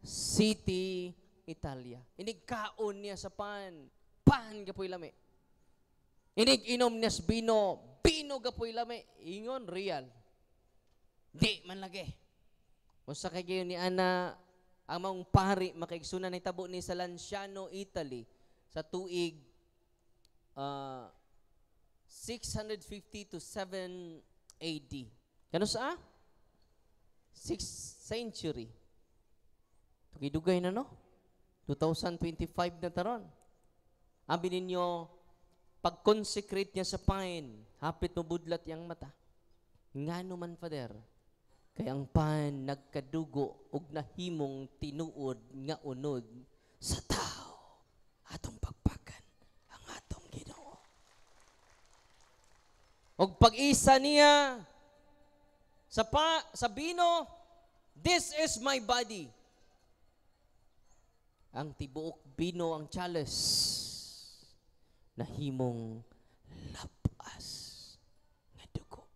City, Italia. Inig kaon niya sa pan. Pan gapoy lami. Inig inom niya sa bino. Bino gapoy lami. Ingon, real. Di man lagi. Kung sa kayo ni Ana, ang mga pari, makaigsunan na tabo ni sa Lanciano, Italy, sa tuig 650 to 7 AD. Kano sa? 6th century. Tukidugay na, no? 2025 na taron. Abi ninyo, pag-consecrate niya sa pain, hapit mo budlat yang mata. Ngano man, Father, kaya ang pan nagkadugo ug nahimong tinuod nga unod sa tao. Atong pagpakan ang atong Ginoo. Og pag-isa niya sa bino, this is my body. Ang tibuok bino ang chalice na himong lapas nga dugo.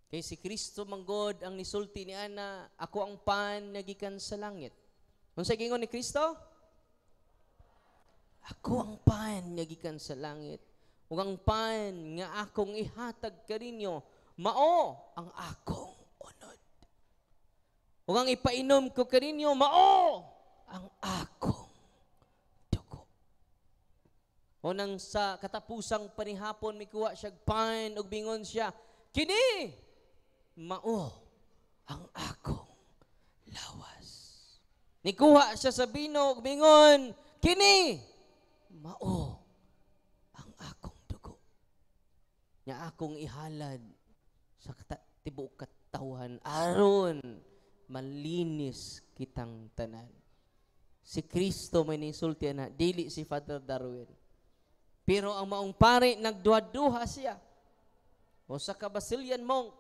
Kay si Kristo manggod ang nisulti ni Ana, ako ang pan nagikan sa langit. Unsa gingon ni Kristo? Ako ang pan nagikan sa langit. Ug ang pan nga akong ihatag kaninyo, mao ang akong unod. Ug ang ipainom ko kaninyo, mao ang akong dugo. O nang sa katapusang panihapon, mikuha siya pan ug bingon siya, kini mao ang akong lawas. Nikuha siya sa bino ug bingon, kini mao ang akong dugo. Nya akong ihalad sa tibuok katawhan aron malinis kitang tanan. Si Kristo may nisulti na, dili si Father Darwin. Pero ang maong pare, nagduha-duha siya. O sa Basilian monk,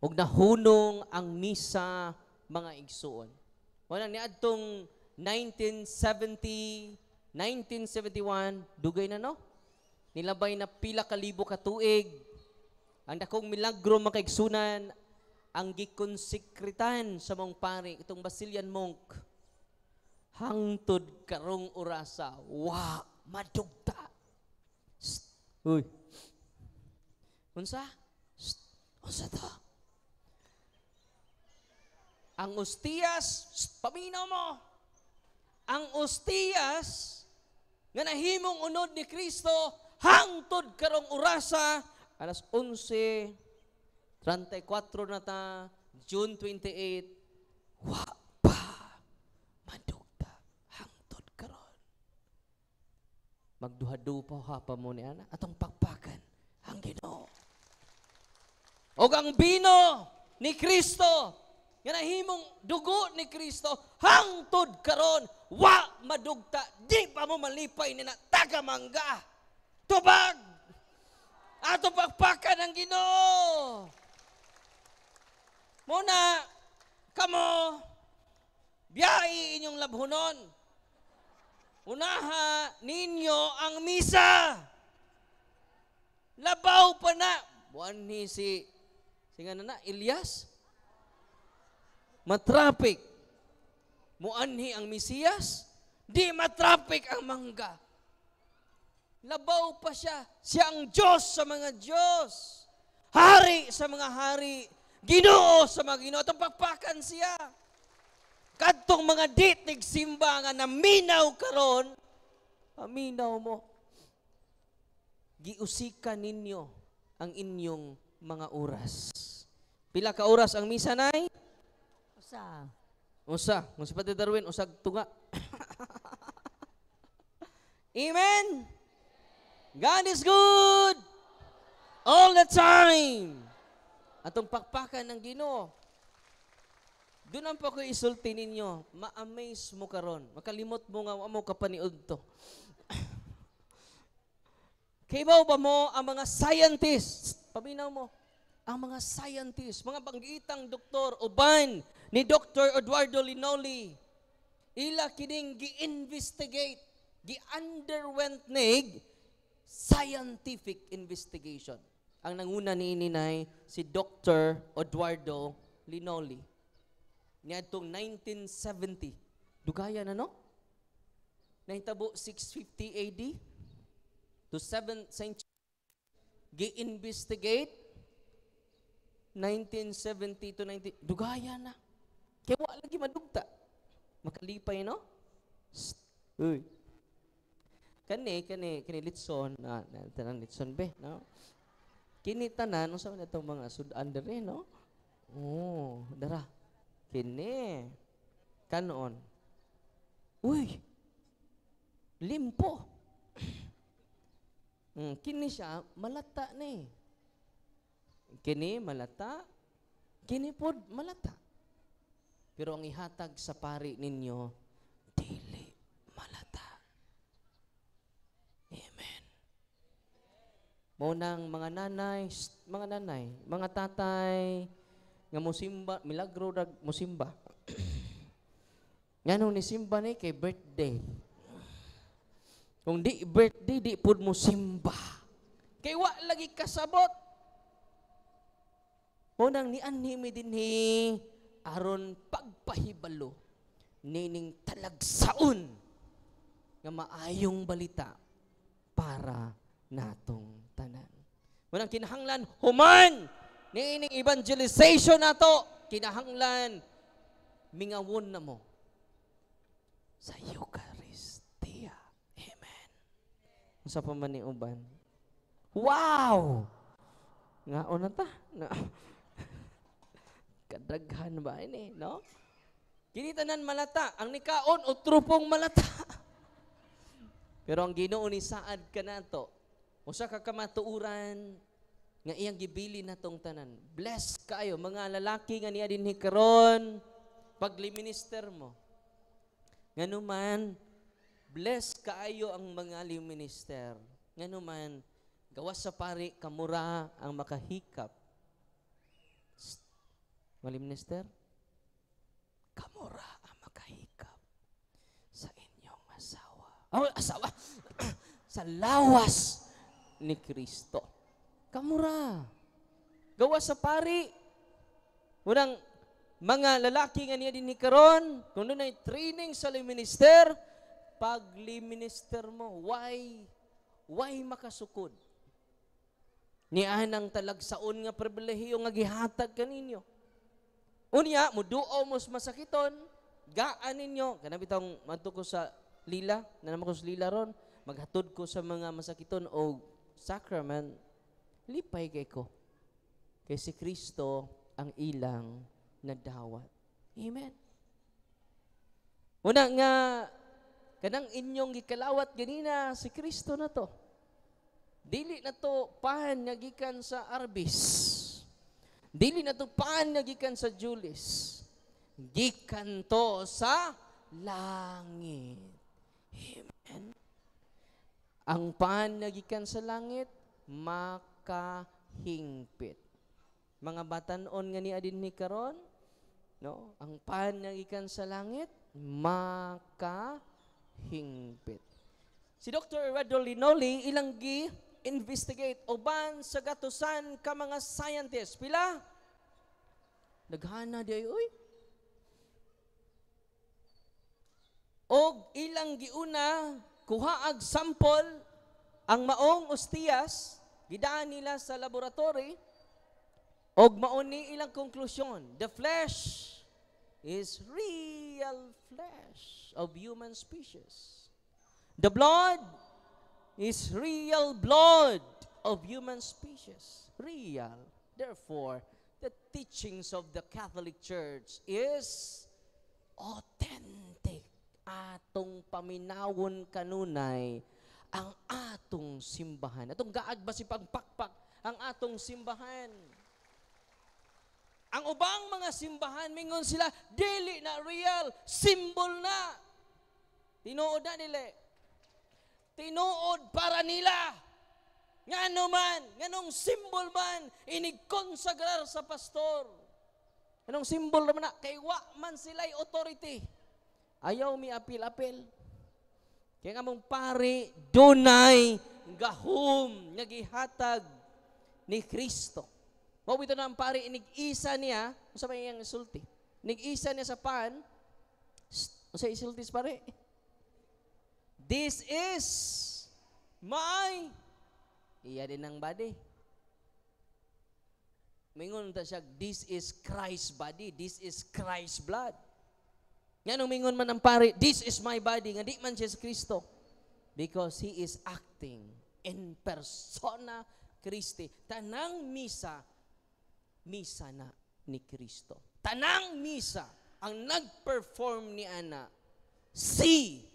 ug nahunong ang misa mga igsuon. Wala ni adtong 1970, 1971, dugay na, no? Nilabay na pila ka libo ka tuig. Ang dakong milagro makaigsunan ang gikonsekritan sa mong pare, itong Basilian monk. Hangtod karong orasa, wa madugta. Uy. Unsa? Unsa to? Ang ostiyas, paminaw mo. Ang ostiyas nga nahimong unod ni Kristo hangtod karong orasa alas 11:34 na ta, June 28. Wa pa madugta hangtod karon. Magduha-duha pa mo ni ana atong pakpakan ang Ginoo. Og ang bino ni Kristo nga nahimong dugo ni Kristo hangtod karon wa madugta, di pa mo malipay ni na tagamangga. Tubag ato pakpakan ang Ginoo. Muna kamo biyai inyong labhonon. Unaha ninyo ang misa. Labaw pa na. Buwan ni si nga na Elias. Matraffic. Muanhi ang Mesiyas, di matraffic ang mangga. Labaw pa siya. Siya ang Diyos sa mga Diyos. Hari sa mga hari. Ginoo sa mga Ginoo. Itong pakpakan siya. Kadtong mga ditig simba nga naminaw karon, paminaw mo. Giusikan ninyo ang inyong mga oras. Pila ka oras ang misa nay? Usa. Kung si Padre Darwin, usag tunga. Amen? God is good all the time. Atong pakpakan ng Ginoo. Doon ang pa ko isulti ninyo, ma-amaze mo karon. Makalimot mo nga mo kapaniud to. Kaibaw ba mo ang mga scientists? Paminaw mo. Ang mga scientists, mga banggitang doktor, uban ni Dr. Eduardo Linoli, ila kining gi-investigate, gi-underwent nig scientific investigation. Ang nanguna ni ininay si Dr. Eduardo Linoli. niadtong 1970. Dugaya na, no? Nahitabo 650 AD to 7th century. Gi-investigate 1970 to 90. Dugaya na. Kaya wala lagi madugta. Makalipay, no? Uy. Kani litson tanan litson be, no? Kini tanan unsa man itong mga sudan dere, no? Oh, dara. Kini kanon. Uy. Limpo. Kini siya malata ni. Kini malata. Kini pod malata. Pero ang ihatag sa pari ninyo dili malata. Amen. Maunang mga nanay, mga tatay nga musimba, milagro dag musimba. Nganong ni simba ni kay birthday. Kung di birthday, di pud mo simba. Kay wa lagi kasabot. Munang ni anhi mi dinhi aron pagpahibalo nining talagsaon nga maayong balita para natong tanan. Munang kinahanglan human niining evangelization nato, kinahanglan mingawon na mo sa Eucharistia. Amen. Unsa pa man ni uban? Wow! Nga na ta? Kadaghan ba ini, no? Kini tanan malata, ang nikaon o trupong malata. Pero ang Ginoo ni saad kanato, usa ka kamatuuran nga iyang gibili natong tanan. Bless kayo mga lalaki nga niya dinhi karon pagliminister mo. Nganuman, bless kaayo ang mga liminister. Nganuman, gawas sa pari, kamura ang makahikap. Mga liminister, kamura ang makahikap sa inyong asawa. Oh, asawa! Sa lawas ni Kristo. Kamura. Gawas sa pari. Unang mga lalaki nga niya din ni karon, kung doon ay training sa liminister, pag liminister mo, why makasukod? Niyahan ang talagsaon nga pribilehiyo nga gihatag kaninyo. Unya, muduo mo masakiton, gaan ninyo, kanang bitang madto ko sa lila, naman ko sa lila ron, maghatod ko sa mga masakiton o sacrament, lipay kay ko. Kay si Kristo ang ilang nadawat. Amen. Una nga, kanang inyong gikalawat ganina, si Kristo na to. Dili na to pan nga gikan sa Arbis. Dili na to pan nga gikan sa Julis. Gikan to sa langit. Amen. Ang pan nga gikan sa langit, makahingpit. Mga batanon nga ni adin ni karon, no? Ang pan nga gikan sa langit, makahingpit. Si Dr. Eduardo Linoli ilang gi-investigate uban sa gatusan ka mga scientist. Pila? Naghana di ay, uy. Og ilang giuna, kuhaag sample ang maong ostiyas, gidaan nila sa laboratory, og mauni ilang konklusyon. The flesh is real flesh of human species. The blood is real blood of human species. Real. Therefore, the teachings of the Catholic Church is authentic. Atong paminawon kanunay ang atong simbahan. Atong gaag ba si pagpakpak ang atong simbahan. Ang ubang mga simbahan, mingon sila, dili na real, symbol na. Tinuod na nila. Tinuod para nila. Ngano man, nganong symbol man, inig-consagrar sa pastor. Anong symbol naman na? Kay wa man sila'y authority. Ayaw mi apil-apil. Kaya nga mong pari, dunay gahom nga gihatag ni Kristo. Mao ito na ang pari, inig-isa niya, sa may iyang isulti. Nig-isa niya sa pan, sa isultis pare. This is my, iya din ang body. Mingon ta siya, this is Christ's body, this is Christ's blood. Nga nung mingon man ang pare, this is my body, nga di man siya sa Kristo. Because He is acting in persona Christi. Tanang misa, misa na ni Kristo. Tanang misa, ang nag-perform ni Ana, si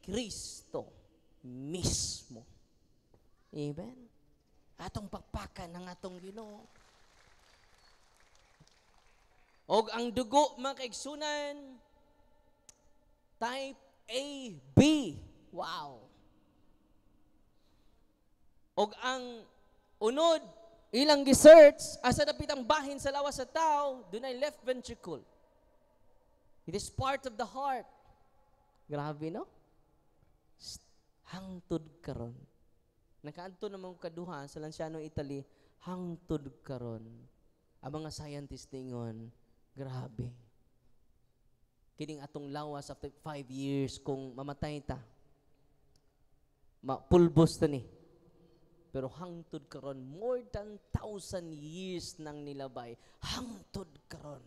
Kristo mismo. Amen? Atong pagpakan ng atong Ginoo. Og ang dugo, mga kaigsunan, type A, B. Wow. Og ang unod, ilang research, asa dapit ang bahin sa lawas sa tao, doon ay left ventricle. It is part of the heart. Grabe, no? Hangtod karon. Nakaadto naman kaduha sa Lanciano, Italy, hangtod karon. Ang mga scientists ningon, grabe. Kining atong lawas after 5 years, kung mamatay ta, pulbos ta ni. Pero hangtod karon, more than 1,000 years nang nilabay, hangtod karon,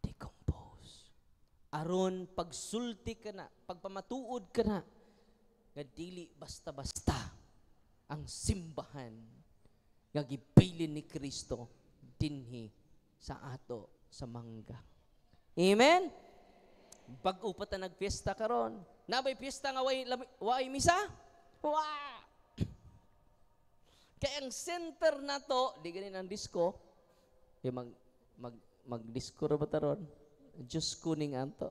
decompose. Aron, pagsulti ka na, pagpamatuod ka na, nga dili basta-basta ang simbahan nga gibilin ni Kristo dinhi sa ato sa mangga. Amen? Bag-o pa ta nagpiesta karon. Nabay piesta nga way misa? Wow! Kaya ang center na to, di ganin ang disco, yung mag-disco ra ba taron? Diyos kuning anto.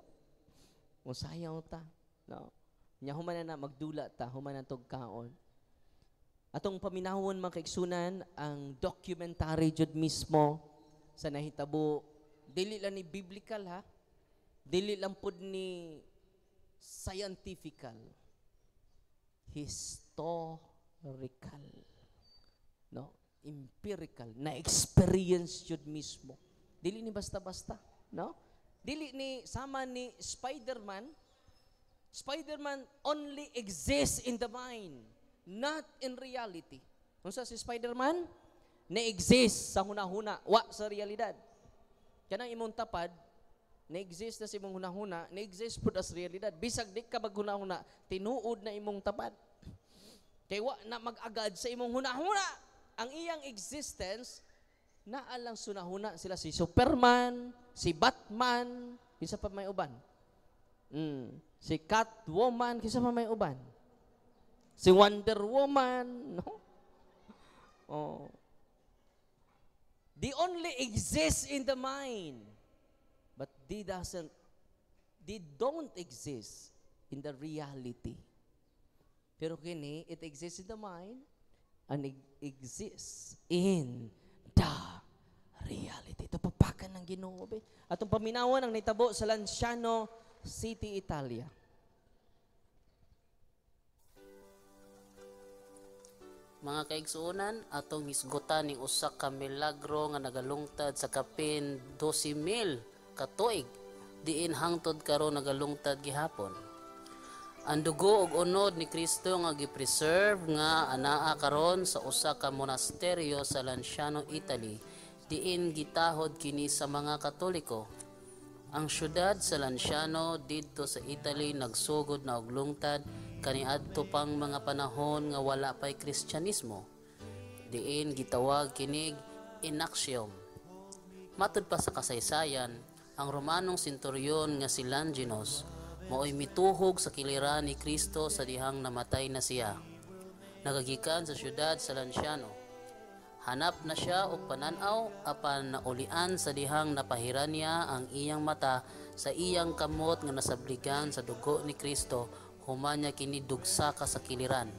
Musayaw ta. No? Nya human na magdula ta, human na tog kaon. Atong paminahon mga kaigsunan, ang documentary jud mismo sa nahitabo, dili lang ni biblical ha, dili lang pud ni scientifical, historical, no, empirical, na experience jud mismo. Dili ni basta-basta, no? Dili ni sama ni Spider-Man. Spider-Man only exists in the mind, not in reality. Kung sa si Spider-Man, na-exist sa hunahuna, wa sa realidad. Kanang imong tapad, na-exist na si imong hunahuna, na-exist po as realidad. Bisag di ka maghunahuna, tinuod na imong tapad. Kaya wa na mag-agad sa imong hunahuna. Ang iyang existence, naalang sunahuna sila si Superman, si Batman, isa pa may uban. Si Catwoman, kisa pa may uban. Si Wonder Woman, no? Oh. They only exist in the mind, but they don't exist in the reality. Pero kini, it exists in the mind and it exists in the reality. Ito papakan ng Ginoo. Atong paminawan ang nitabo sa Lanciano City, Italia. Mga kaigsuonan, atong hisgutan ning usa ka milagro nga nagalungtad sa kapin 12,000 ka tuig diin hangtod karon nagalungtad gihapon. Ang dugo ug unod ni Kristo nga gipreserve nga anaa karon sa usa ka monasteryo sa Lanciano, Italy, diin gitahod kini sa mga Katoliko. Ang syudad sa Lanciano didto sa Italy nagsugod na og lungtad kaniadto pang mga panahon nga wala pay Kristyanismo. Diin gitawag kinig Inaxium. Matud pa sa kasaysayan, ang Romanong senturyon nga si Longinus mao'y mituhog sa kiliran ni Kristo sa dihang namatay na siya. Nagagikan sa syudad sa Lanciano. Hanap na siya og pananaw apan naulian sa dihang napahiran niya ang iyang mata sa iyang kamot nga nasabligan sa dugo ni Kristo human niya kini dugsa ka sa kiliran.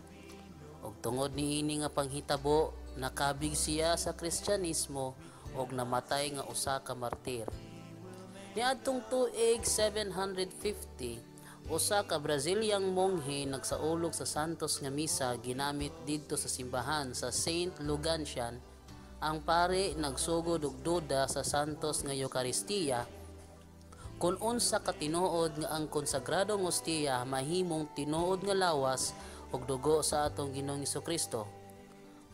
Og tungod niini nga panghitabo nakabig siya sa Kristyanismo og namatay nga usa ka martir. Niadtong tuig 750, usa ka Braziliang monghe nagsaulog sa santos nga misa ginamit didto sa simbahan sa Saint Lugansian Ang pari nagsugod og duda sa santos nga Eucharistia kung unsa ka tinuod nga ang konsagradong ostiya mahimong tinuod nga lawas ug dugo sa atong Ginoong Hesukristo.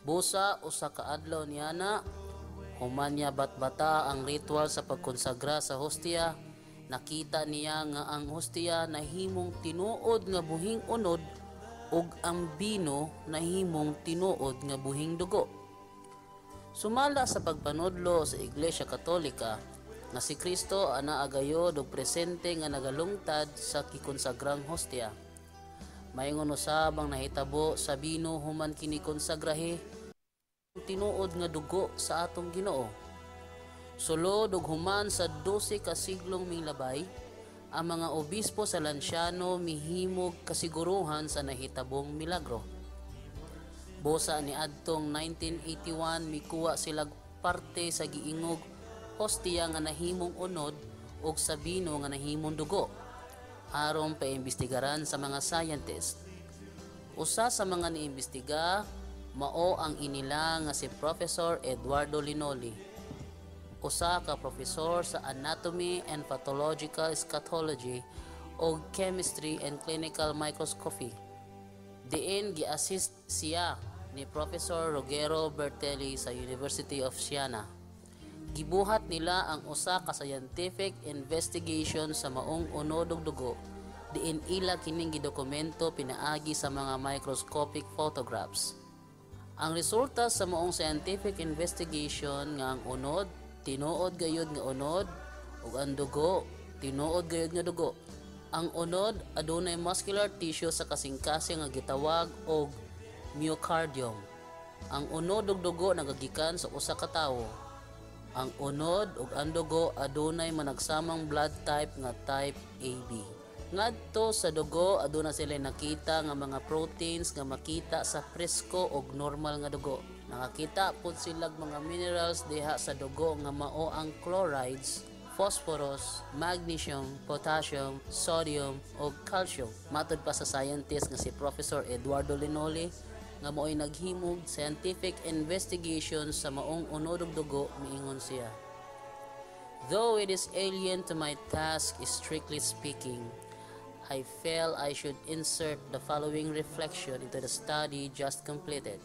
Busa usa ka adlaw niana, human niya batbata ang ritual sa pagkonsagra sa hostia, nakita niya nga ang hostia nahimong tinuod nga buhing unod ug ang bino nahimong tinuod nga buhing dugo. Sumala sa pagpanudlo sa Iglesia Katolika nga si Kristo ana agayod og presente nga nagalungtad sa kikonsagrang hostia. Mayngon usab ang nahitabo sa bino human kini konsagrahe tinuod nga dugo sa atong Ginoo. Sulod ug human sa 12 ka siglong milabay, ang mga obispo sa Lanciano mihimog kasiguruhan sa nahitabong milagro. Busa ni adtong 1981 mikuha sila parte sa giingog hostia nga nahimong unod ug sa bino nga nahimong dugo aron paimbestigaran sa mga scientist. Usa sa mga niimbestiga mao ang inila nga si Professor Eduardo Linoli, usa ka profesor sa Anatomy and Pathological Eschatology o Chemistry and Clinical Microscopy. Diin gi-assist siya ni Professor Ruggero Bertelli sa University of Siena. Gibuhat nila ang usa ka scientific investigation sa maong unod ug dugo, diin ila kining gidokumento pinaagi sa mga microscopic photographs. Ang resulta sa maong scientific investigation nga ang unod tinuod gayud nga unod ug ang dugo tinuod gayud nga dugo. Ang unod adunay muscular tissue sa kasing-kasing nga gitawag og myocardium. Ang unod ug dugo nagagikan sa usa ka tawo. Ang unod ug ang dugo adunay managsamang blood type nga type AB. Ngadto sa dugo aduna sila nakita nga mga proteins nga makita sa presko ug normal nga dugo. Nakakita pud sila mga minerals diha sa dugo nga mao ang chlorides, phosphorus, magnesium, potassium, sodium ug calcium. Matud pa sa scientist nga si Professor Eduardo Linoli nga mo'y naghimog scientific investigation sa maong unod ug dugo, miingon siya. Though it is alien to my task, strictly speaking, I felt I should insert the following reflection into the study just completed.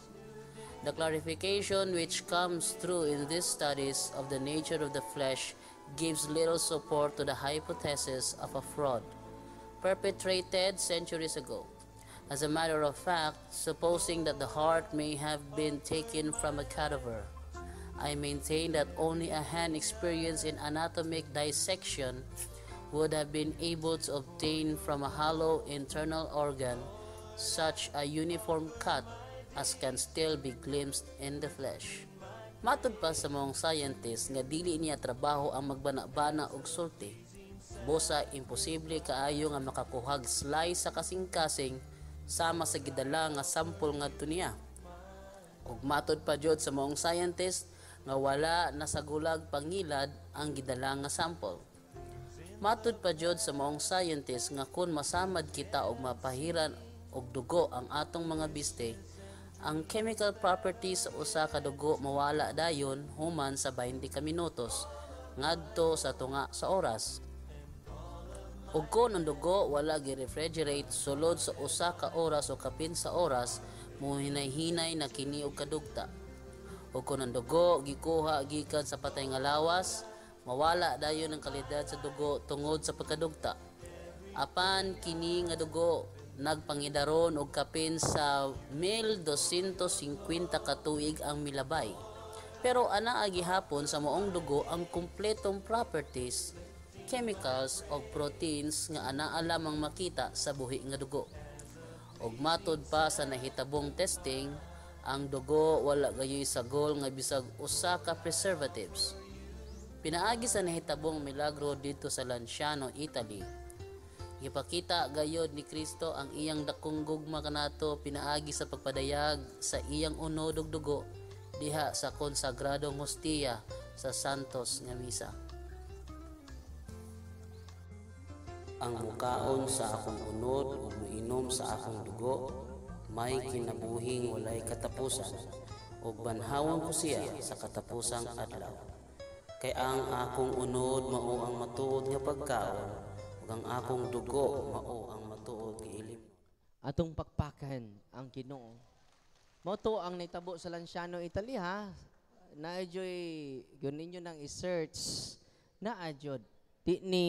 The clarification which comes through in these studies of the nature of the flesh gives little support to the hypothesis of a fraud perpetrated centuries ago. As a matter of fact, supposing that the heart may have been taken from a cadaver, I maintain that only a hand experienced in anatomic dissection would have been able to obtain from a hollow internal organ such a uniform cut as can still be glimpsed in the flesh. Matud pa sa mga scientist nga dili niya trabaho ang magbana-bana og sulti. Busa imposible kaayo nga makakuhag slice sa kasing-kasing sama sa gidala nga sample ngadto niya. Ug matud pa jud sa mga scientist nga wala nasagulag pangilad ang gidala nga sample. Matud pa jud sa mga scientist nga kun masamad kita og mapahiran og dugo ang atong mga biste, ang chemical properties sa usa ka dugo mawala dayon human sa 20 ka minutos ngadto sa tunga sa oras. Ug kung ang dugo wala gi-refrigerate sulod sa usa ka oras o kapin sa oras, muhinay-hinay na kini og kadugta. Ug kung ang dugo gikuha gikan sa patay nga lawas, mawala dayon ang kalidad sa dugo tungod sa pagkadugta. Apan kini nga dugo nagpangidaron og kapin sa 1250 ka tuig ang milabay. Pero anaa gihapon sa maong dugo ang kumpletong properties, chemicals o proteins nga anaa lamang makita sa buhi nga dugo. Ug matud pa sa nahitabong testing, ang dugo wala gayoy sagol nga bisag usa ka preservatives. Pinaagi sa nahitabong milagro dito sa Lanciano, Italy. Gipakita gayod ni Kristo ang iyang dakong gugma kanato pinaagi sa pagpadayag sa iyang unod ug dugo diha sa konsagradong hostia sa Santos nga misa. Ang mukaon sa akong unod ug moinom sa akong dugo may kinabuhing walay katapusan, ug banhawon ko siya sa katapusang adlaw. Kay ang akong unod mao ang matuod nga pagkaon, ug ang akong dugo mao ang matuod nga ilim. Atong pakpakan ang Ginoo. Mao to ang naitabo sa Lanciano, Italy ha. Naadyoy gyud ninyo nang i-search. Naadjod di ni